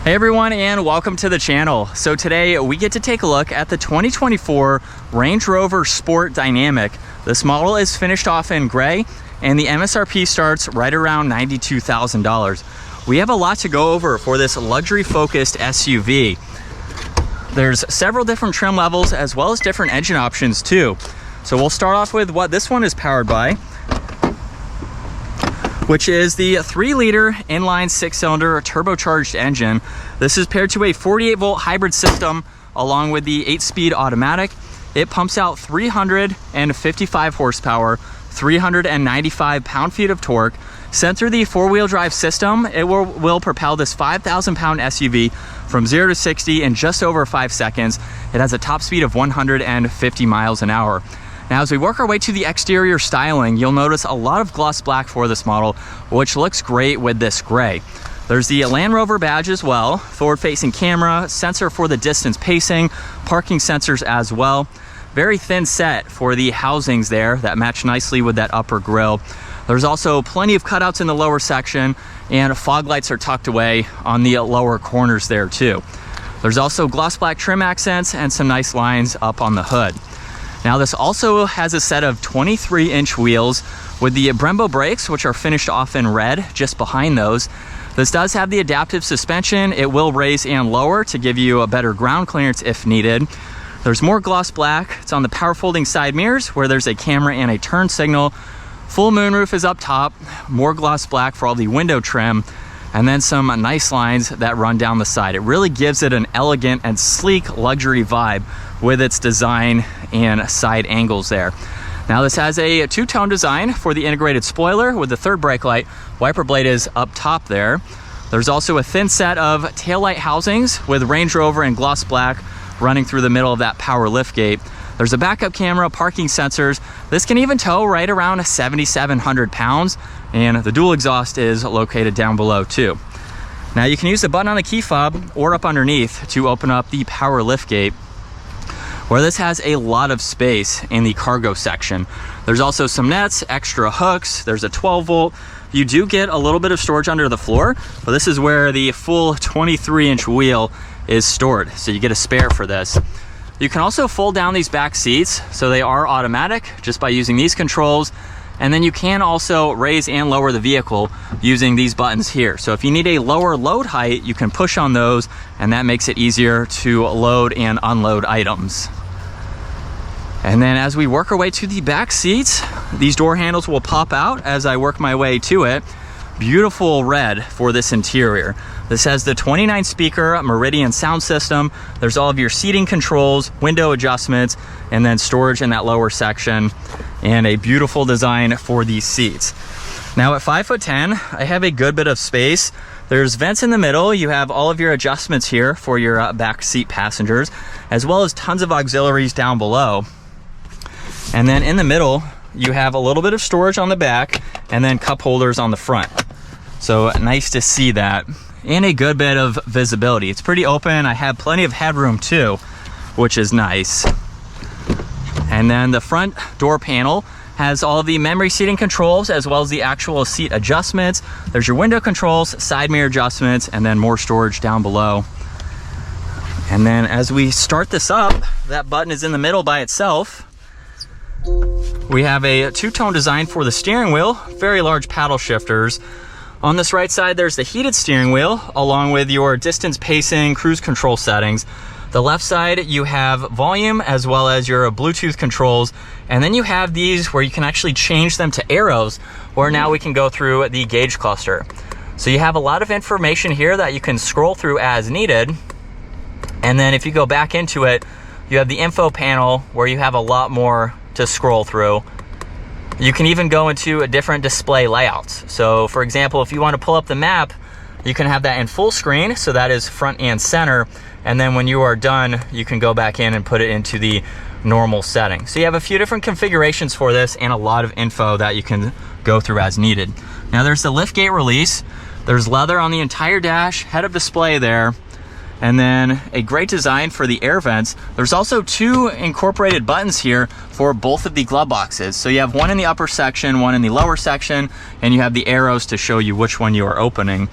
Hey everyone, and welcome to the channel. So today we get to take a look at the 2024 Range Rover Sport Dynamic. This model is finished off in gray and the MSRP starts right around $92,000. We have a lot to go over for this luxury focused SUV. There's several different trim levels as well as different engine options too. So we'll start off with what this one is powered by, which is the 3-liter inline 6-cylinder turbocharged engine. This is paired to a 48-volt hybrid system along with the 8-speed automatic. It pumps out 355 horsepower, 395 pound-feet of torque. Sent through the 4-wheel drive system, it will propel this 5,000-pound SUV from 0 to 60 in just over 5 seconds. It has a top speed of 150 miles an hour. Now, as we work our way to the exterior styling, you'll notice a lot of gloss black for this model, which looks great with this gray. There's the Land Rover badge as well, forward-facing camera, sensor for the distance pacing, parking sensors as well. Very thin set for the housings there that match nicely with that upper grille. There's also plenty of cutouts in the lower section, and fog lights are tucked away on the lower corners there too. There's also gloss black trim accents and some nice lines up on the hood. Now this also has a set of 23-inch wheels with the brembo brakes, which are finished off in red just behind those. This does have the adaptive suspension. It will raise and lower to give you a better ground clearance if needed. There's more gloss black. It's on the power folding side mirrors where there's a camera and a turn signal. Full moonroof is up top, more gloss black for all the window trim, and then some nice lines that run down the side. It really gives it an elegant and sleek luxury vibe with its design and side angles there. Now this has a two-tone design for the integrated spoiler with the third brake light. Wiper blade is up top there. There's also a thin set of taillight housings with Range Rover and gloss black running through the middle of that power liftgate. There's a backup camera, parking sensors. This can even tow right around 7,700 pounds, and the dual exhaust is located down below too. Now you can use the button on the key fob or up underneath to open up the power liftgate, where this has a lot of space in the cargo section. There's also some nets, extra hooks. There's a 12-volt. You do get a little bit of storage under the floor, but this is where the full 23-inch wheel is stored, so you get a spare for this. You can also fold down these back seats, so they are automatic just by using these controls. And then you can also raise and lower the vehicle using these buttons here. So if you need a lower load height, you can push on those, and that makes it easier to load and unload items. And then as we work our way to the back seats, these door handles will pop out as I work my way to it. Beautiful red for this interior. This has the 29 speaker Meridian sound system. There's all of your seating controls, window adjustments, and then storage in that lower section, and a beautiful design for these seats. Now at 5'10", I have a good bit of space. There's vents in the middle. You have all of your adjustments here for your back seat passengers, as well as tons of auxiliaries down below. And then in the middle, you have a little bit of storage on the back and then cup holders on the front. So nice to see that, and a good bit of visibility. It's pretty open. I have plenty of headroom too, which is nice. And then the front door panel has all of the memory seating controls as well as the actual seat adjustments. There's your window controls, side mirror adjustments, and then more storage down below. And then as we start this up, that button is in the middle by itself. We have a two-tone design for the steering wheel, very large paddle shifters. On this right side, there's the heated steering wheel along with your distance pacing, cruise control settings. The left side, you have volume as well as your Bluetooth controls. And then you have these where you can actually change them to arrows, where now we can go through the gauge cluster. So you have a lot of information here that you can scroll through as needed. And then if you go back into it, you have the info panel where you have a lot more to scroll through. You can even go into a different display layouts. So for example, if you want to pull up the map, you can have that in full screen, so that is front and center. And then when you are done, you can go back in and put it into the normal setting. So you have a few different configurations for this and a lot of info that you can go through as needed. Now there's the liftgate release. There's leather on the entire dash, head-up display there. And then a great design for the air vents. There's also 2 incorporated buttons here for both of the glove boxes. So you have one in the upper section, one in the lower section, and you have the arrows to show you which one you are opening.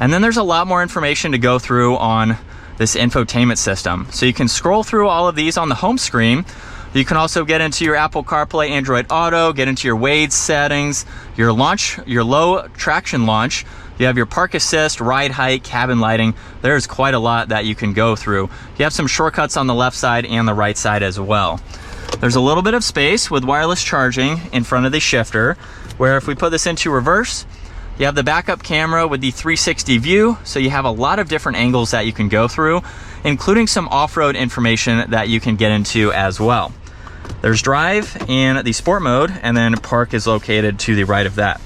And then there's a lot more information to go through on this infotainment system. So you can scroll through all of these on the home screen. You can also get into your Apple CarPlay, Android Auto, get into your Waze settings, your launch, your low traction launch. You have your park assist, ride height, cabin lighting. There's quite a lot that you can go through. You have some shortcuts on the left side and the right side as well. There's a little bit of space with wireless charging in front of the shifter, where if we put this into reverse, you have the backup camera with the 360 view, so you have a lot of different angles that you can go through, including some off-road information that you can get into as well. There's drive and the sport mode, and then park is located to the right of that.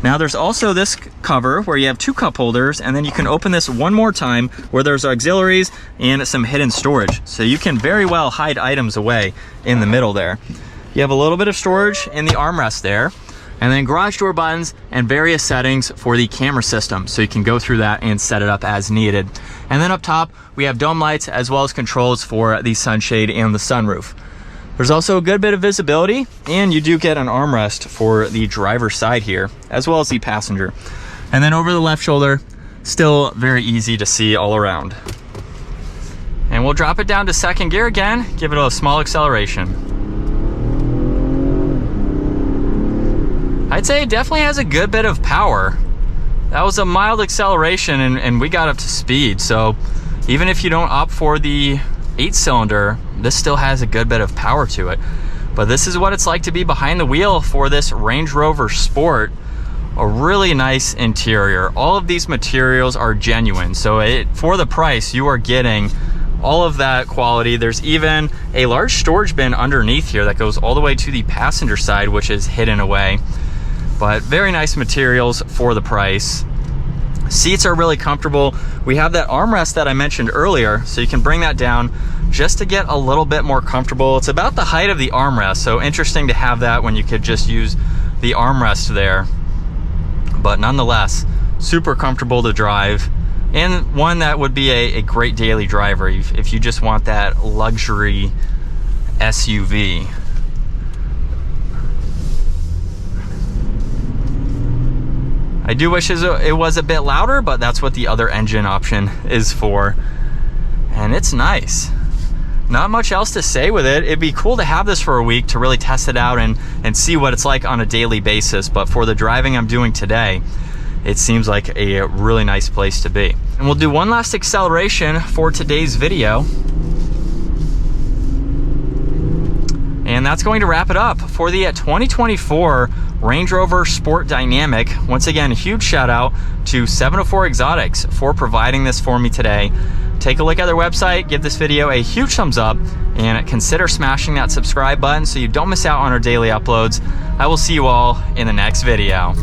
Now there's also this cover where you have 2 cup holders, and then you can open this one more time where there's auxiliaries and some hidden storage. So you can very well hide items away in the middle there. You have a little bit of storage in the armrest there, and then garage door buttons and various settings for the camera system. So you can go through that and set it up as needed. And then up top, we have dome lights as well as controls for the sunshade and the sunroof. There's also a good bit of visibility, and you do get an armrest for the driver's side here, as well as the passenger. And then over the left shoulder, still very easy to see all around. And we'll drop it down to second gear again, give it a small acceleration. I'd say it definitely has a good bit of power. That was a mild acceleration, and we got up to speed. So even if you don't opt for the 8-cylinder, this still has a good bit of power to it. But this is what it's like to be behind the wheel for this Range Rover Sport. A really nice interior. All of these materials are genuine, so for the price you are getting all of that quality. There's even a large storage bin underneath here that goes all the way to the passenger side, which is hidden away. But very nice materials for the price. Seats are really comfortable. We have that armrest that I mentioned earlier, so you can bring that down just to get a little bit more comfortable. It's about the height of the armrest, so interesting to have that when you could just use the armrest there. But nonetheless, super comfortable to drive, and one that would be a great daily driver if you just want that luxury SUV. I do wish it was a bit louder, but that's what the other engine option is for. And it's nice. Not much else to say with it. It'd be cool to have this for a week to really test it out and see what it's like on a daily basis. But for the driving I'm doing today, it seems like a really nice place to be. And we'll do one last acceleration for today's video. And that's going to wrap it up for the 2024 Range Rover Sport Dynamic. Once again, a huge shout out to 704 Exotics for providing this for me today. Take a look at their website, give this video a huge thumbs up, and consider smashing that subscribe button so you don't miss out on our daily uploads. I will see you all in the next video.